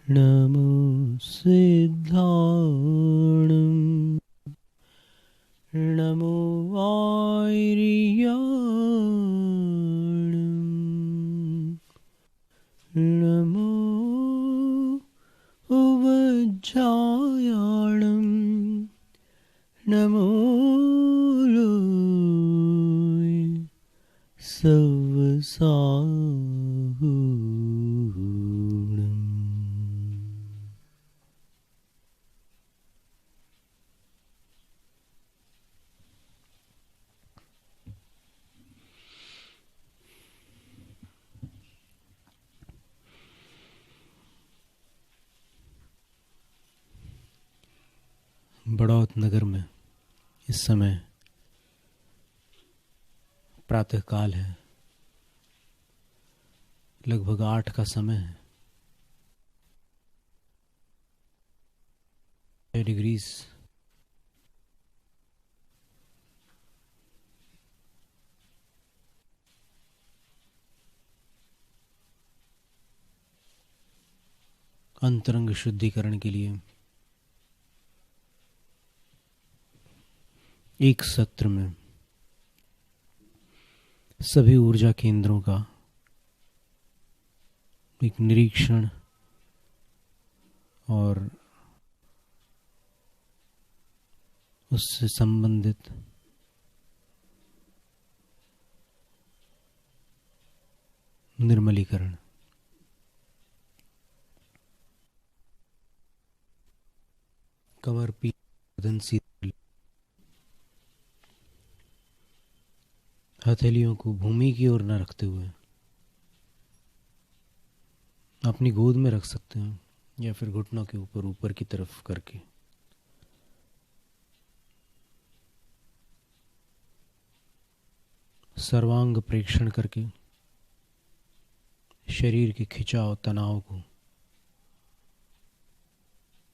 नमो सिद्धाणं नमो आर्याणं नमो उवज्जायाणं नमो लोय सवसाहूणम्। बड़ौत नगर में इस समय प्रातःकाल है, लगभग 8 का समय है। 6 डिग्रीज अंतरंग शुद्धिकरण के लिए एक सत्र में सभी ऊर्जा केंद्रों का एक निरीक्षण और उससे संबंधित निर्मलीकरण। कमर पीठ बदन सीधी, हथेलियों को भूमि की ओर न रखते हुए अपनी गोद में रख सकते हैं या फिर घुटनों के ऊपर ऊपर की तरफ करके सर्वांग प्रेक्षण करके शरीर के खिंचाव तनाव को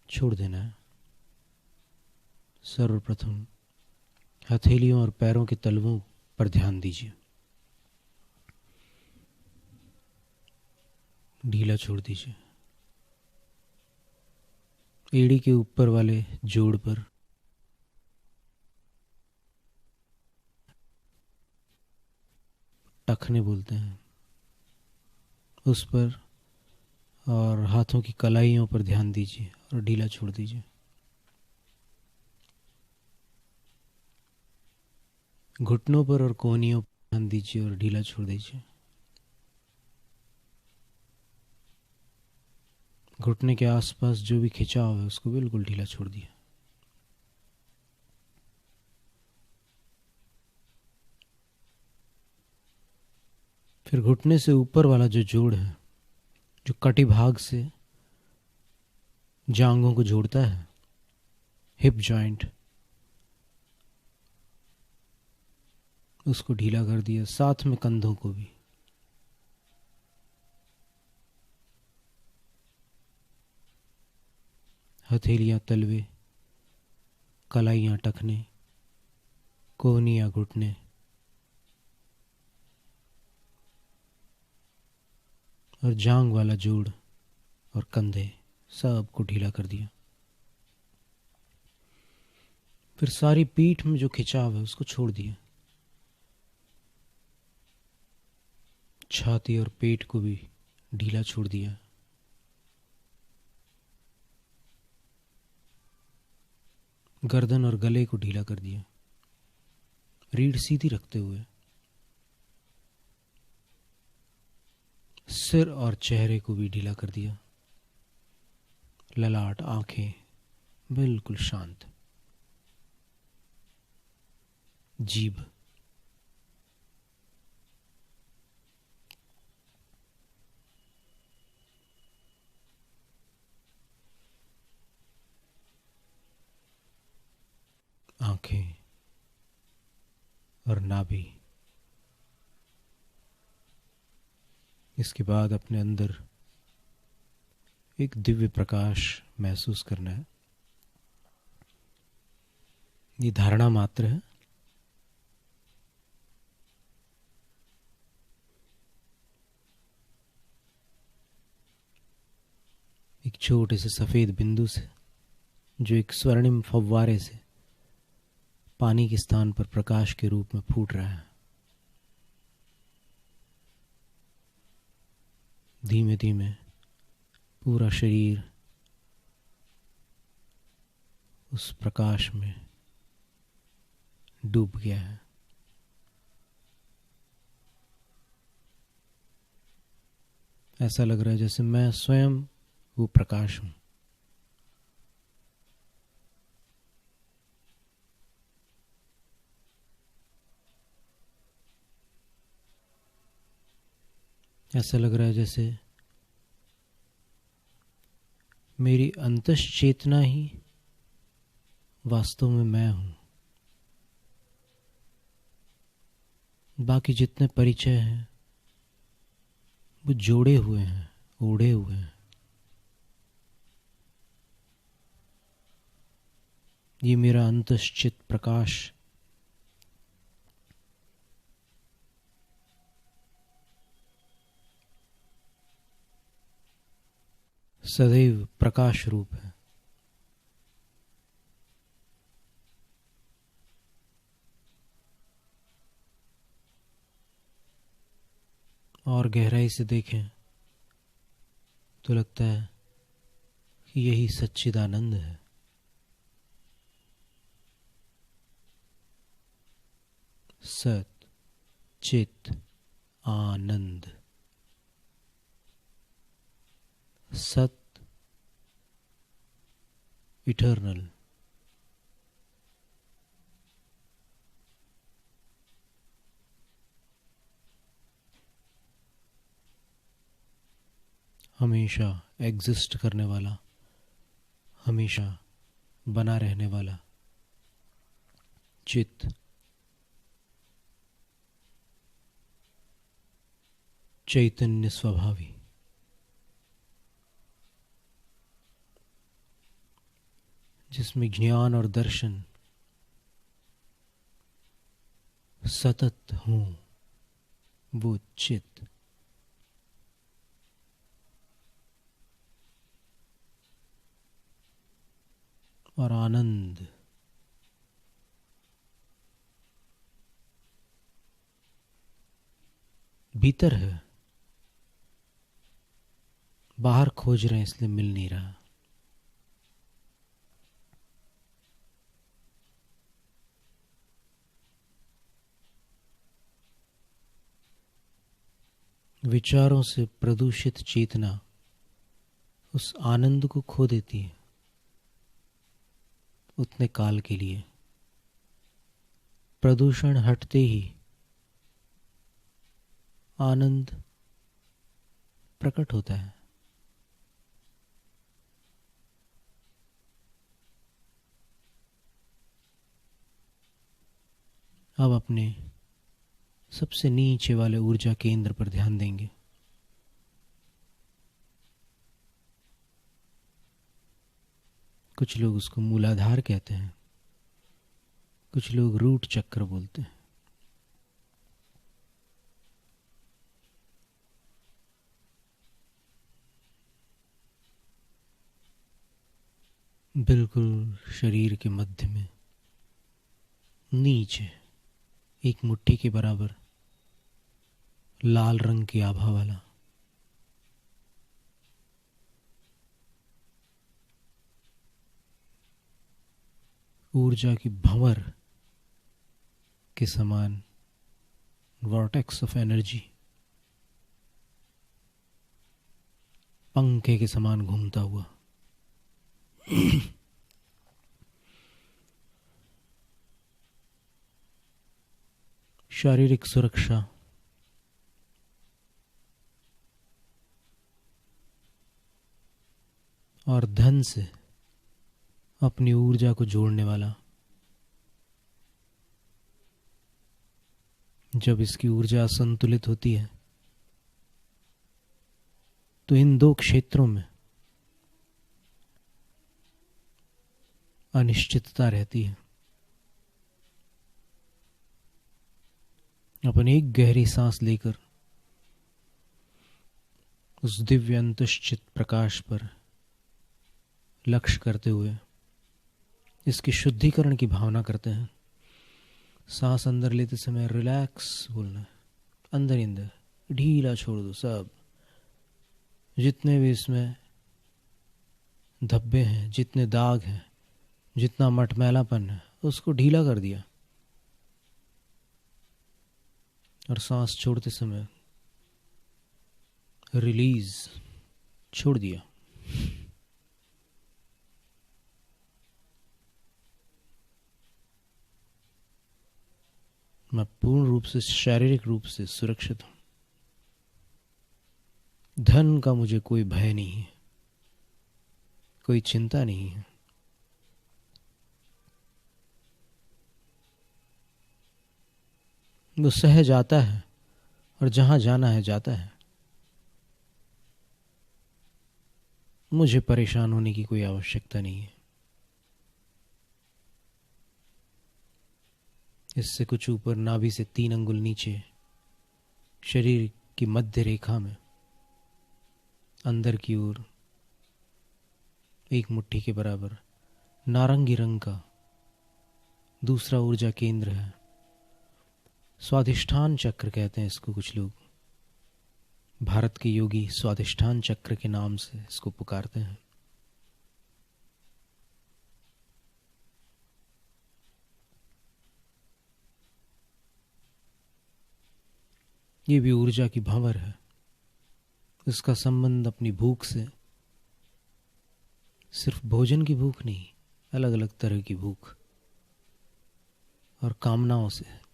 छोड़ देना है। सर्वप्रथम हथेलियों और पैरों के तलवों पर ध्यान दीजिए, ढीला छोड़ दीजिए। एड़ी के ऊपर वाले जोड़ पर टखने बोलते हैं, उस पर और हाथों की कलाइयों पर ध्यान दीजिए और ढीला छोड़ दीजिए। घुटनों पर और कोहनियों पर ध्यान दीजिए और ढीला छोड़ दीजिए। घुटने के आसपास जो भी खिंचाव है उसको बिल्कुल ढीला छोड़ दिया। फिर घुटने से ऊपर वाला जो जोड़ है, जो कटी भाग से जांघों को जोड़ता है, हिप जॉइंट, उसको ढीला कर दिया, साथ में कंधों को भी। हथेलियां तलवे, कलाइयां टखने, कोहनियां घुटने, और जांघ वाला जोड़ और कंधे सब को ढीला कर दिया। फिर सारी पीठ में जो खिंचाव है उसको छोड़ दिया। छाती और पेट को भी ढीला छोड़ दिया। गर्दन और गले को ढीला कर दिया, रीढ़ सीधी रखते हुए। सिर और चेहरे को भी ढीला कर दिया। ललाट, आंखें बिल्कुल शांत। जीभ, आंखें और नाभि। इसके बाद अपने अंदर एक दिव्य प्रकाश महसूस करना है। ये धारणा मात्र है। एक छोटे से सफ़ेद बिंदु से जो एक स्वर्णिम फव्वारे से पानी के स्थान पर प्रकाश के रूप में फूट रहा है। धीमे धीमे पूरा शरीर उस प्रकाश में डूब गया है। ऐसा लग रहा है जैसे मैं स्वयं वो प्रकाश हूं। ऐसा लग रहा है जैसे मेरी अंतश्चेतना ही वास्तव में मैं हूं। बाकी जितने परिचय हैं वो जोड़े हुए हैं, ओढ़े हुए हैं। ये मेरा अंतश्चित प्रकाश सदैव प्रकाश रूप है। और गहराई से देखें तो लगता है कि यही सच्चिदानंद है। सत चित आनंद। सत इटर्नल, हमेशा एग्जिस्ट करने वाला, हमेशा बना रहने वाला। चित चैतन्य स्वभावी। जिसमें ज्ञान और दर्शन सतत हूं, वो चित। और आनंद भीतर है, बाहर खोज रहे हैं इसलिए मिल नहीं रहा। विचारों से प्रदूषित चेतना उस आनंद को खो देती है उतने काल के लिए। प्रदूषण हटते ही आनंद प्रकट होता है। अब अपने सबसे नीचे वाले ऊर्जा केंद्र पर ध्यान देंगे। कुछ लोग उसको मूलाधार कहते हैं, कुछ लोग रूट चक्र बोलते हैं। बिल्कुल शरीर के मध्य में नीचे एक मुट्ठी के बराबर लाल रंग की आभा वाला ऊर्जा की भंवर के समान वॉर्टेक्स ऑफ एनर्जी पंखे के समान घूमता हुआ शारीरिक सुरक्षा, और धन से अपनी ऊर्जा को जोड़ने वाला। जब इसकी ऊर्जा असंतुलित होती है तो इन दो क्षेत्रों में अनिश्चितता रहती है। अपन एक गहरी सांस लेकर उस दिव्य अंतश्चित प्रकाश पर लक्ष्य करते हुए इसकी शुद्धिकरण की भावना करते हैं। सांस अंदर लेते समय रिलैक्स बोलना है, अंदर अंदर ढीला छोड़ दो सब, जितने भी इसमें धब्बे हैं, जितने दाग हैं, जितना मटमैलापन है, उसको ढीला कर दिया। और सांस छोड़ते समय रिलीज, छोड़ दिया। मैं पूर्ण रूप से, शारीरिक रूप से सुरक्षित हूं। धन का मुझे कोई भय नहीं है, कोई चिंता नहीं है। वो सहज आता है और जहां जाना है जाता है। मुझे परेशान होने की कोई आवश्यकता नहीं है। इससे कुछ ऊपर, नाभि से 3 अंगुल नीचे, शरीर की मध्य रेखा में अंदर की ओर 1 मुट्ठी के बराबर नारंगी रंग का दूसरा ऊर्जा केंद्र है। स्वाधिष्ठान चक्र कहते हैं इसको कुछ लोग। भारत के योगी स्वाधिष्ठान चक्र के नाम से इसको पुकारते हैं। ये भी ऊर्जा की भंवर है। इसका संबंध अपनी भूख से, सिर्फ भोजन की भूख नहीं, अलग अलग तरह की भूख और कामनाओं से है।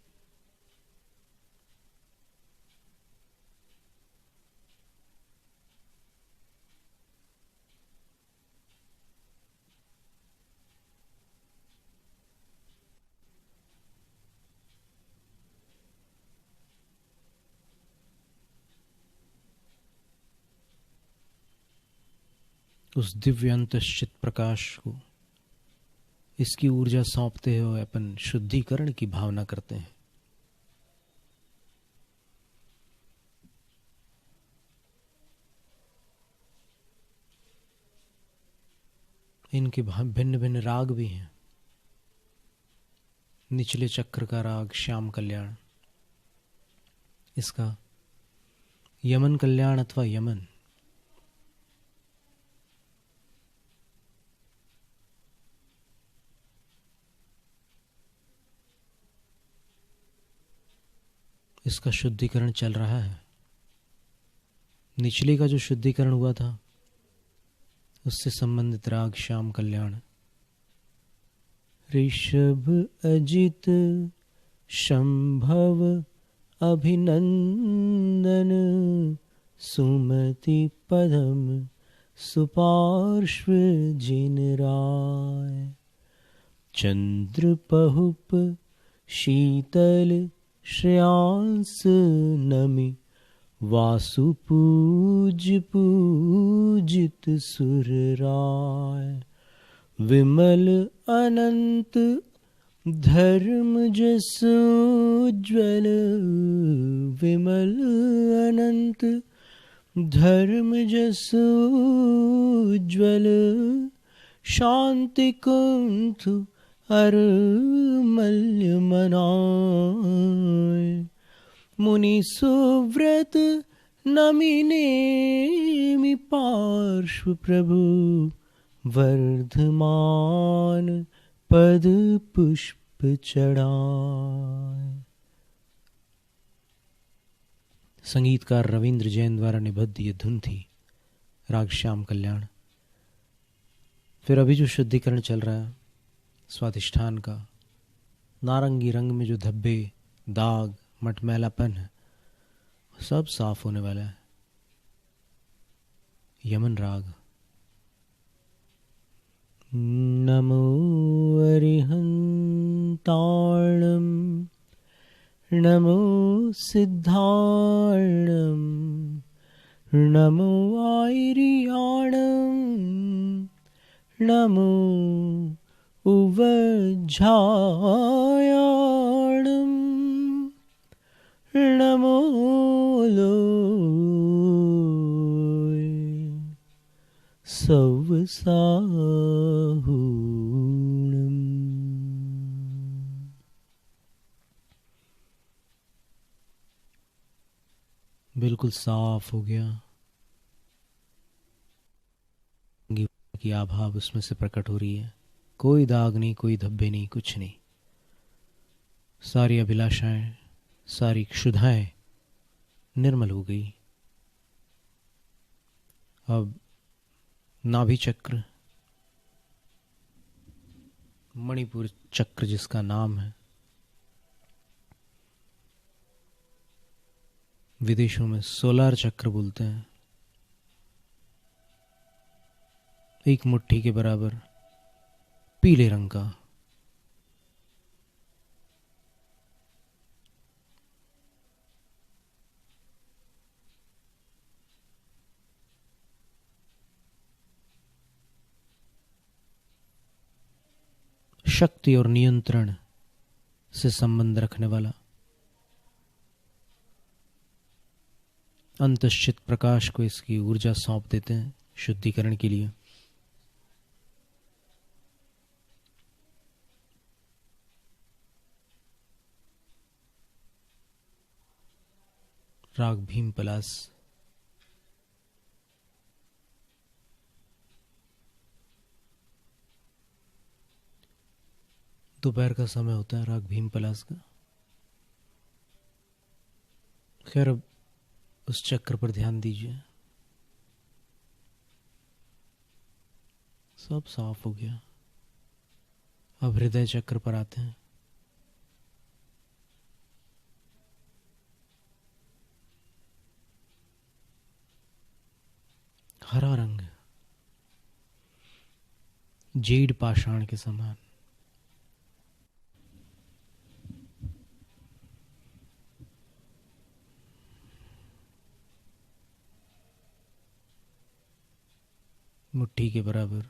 उस दिव्य अंतश्चित प्रकाश को, इसकी ऊर्जा सौंपते हुए अपन शुद्धिकरण की भावना करते हैं। इनके भिन्न भिन्न राग भी हैं। निचले चक्र का राग श्याम कल्याण, इसका यमन कल्याण अथवा यमन। इसका शुद्धिकरण चल रहा है। निचले का जो शुद्धिकरण हुआ था उससे संबंधित राग श्याम कल्याण। ऋषभ अजित शंभव अभिनंदन, सुमति पदम सुपार्श्व जिन राय। चंद्र पहुप शीतल श्रेयांस नमि, वासु पूज पूजित सुर राय। विमल अनंत धर्म जस उज्ज्वल, विमल अनंत धर्म जस उज्ज्वल। शांति कुंठ हर मल्य मनाय। मुनि सुव्रत नमिनेमि पार्श्व प्रभु, वर्धमान पद पुष्प चढ़ाए। संगीतकार रविंद्र जैन द्वारा निबद्ध ये धुन थी, राग श्याम कल्याण। फिर अभी जो शुद्धिकरण चल रहा है स्वाधिष्ठान का, नारंगी रंग में जो धब्बे, दाग, मटमैलापन है, सब साफ होने वाला है। यमन राग। नमो अरिहंताणं, नमो सिद्धाणं, नमो आयर्याणं, नमो उवज्झायाणं, नमो लोय सवसाहूणम्। बिल्कुल साफ हो गया की आभाव उसमें से प्रकट हो रही है। कोई दाग नहीं, कोई धब्बे नहीं, कुछ नहीं। सारी अभिलाषाएं, सारी क्षुधाएं निर्मल हो गई। अब नाभि चक्र, मणिपुर चक्र जिसका नाम है, विदेशों में सोलार चक्र बोलते हैं, एक मुट्ठी के बराबर पीले रंग का, शक्ति और नियंत्रण से संबंध रखने वाला, अंतश्चित प्रकाश को इसकी ऊर्जा सौंप देते हैं शुद्धिकरण के लिए। राग भीम पलास। दोपहर का समय होता है राग भीम पलास का। खैर, अब उस चक्र पर ध्यान दीजिए। सब साफ हो गया। अब हृदय चक्र पर आते हैं। हरा रंग, जेड पाषाण के समान। मुट्ठी के बराबर।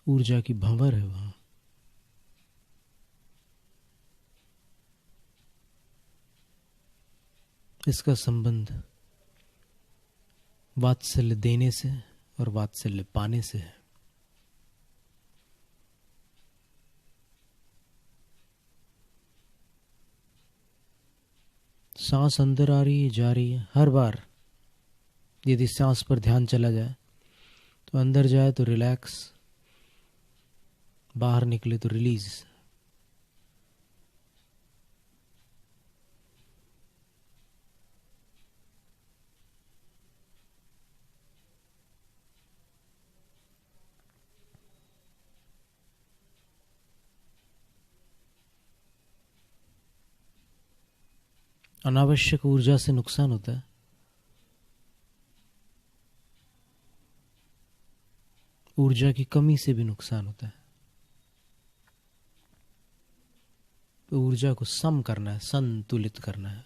ऊर्जा की भंवर है वहां। इसका संबंध वात्सल्य देने से और वात्सल्य पाने से है। सांस अंदर आ रही है, जा रही है। हर बार यदि सांस पर ध्यान चला जाए तो अंदर जाए तो रिलैक्स, बाहर निकले तो रिलीज। अनावश्यक ऊर्जा से नुकसान होता है। ऊर्जा की कमी से भी नुकसान होता है। तो ऊर्जा को सम करना है, संतुलित करना है।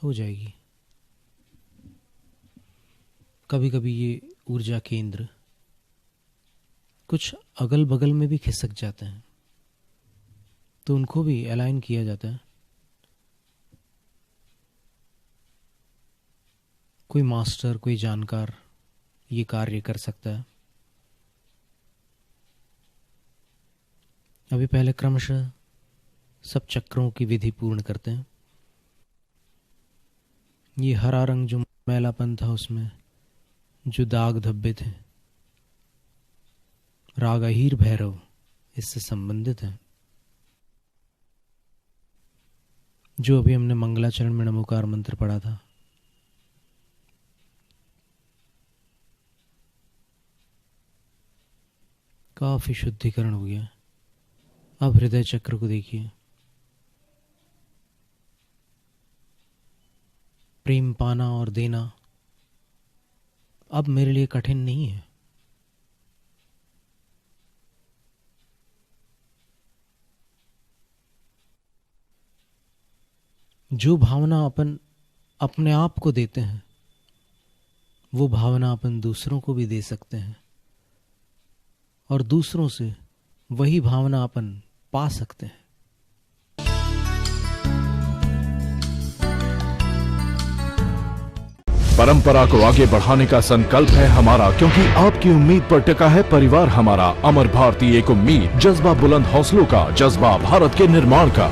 हो जाएगी। कभी कभी ये ऊर्जा केंद्र कुछ अगल बगल में भी खिसक जाते हैं, तो उनको भी अलाइन किया जाता है। कोई मास्टर, कोई जानकार ये कार्य कर सकता है। अभी पहले क्रमशः सब चक्रों की विधि पूर्ण करते हैं। ये हरा रंग जो मैलापन था, उसमें जो दाग धब्बे थे, राग अहीर भैरव इससे संबंधित है। जो अभी हमने मंगलाचरण में नमोकार मंत्र पढ़ा था, काफी शुद्धिकरण हो गया। अब हृदय चक्र को देखिए। प्रेम पाना और देना अब मेरे लिए कठिन नहीं है। जो भावना अपन अपने आप को देते हैं, वो भावना अपन दूसरों को भी दे सकते हैं, और दूसरों से वही भावना अपन पा सकते हैं। परंपरा को आगे बढ़ाने का संकल्प है हमारा, क्योंकि आपकी उम्मीद पर टिका है परिवार हमारा। अमर भारती एक उम्मीद, जज्बा बुलंद हौसलों का, जज्बा भारत के निर्माण का।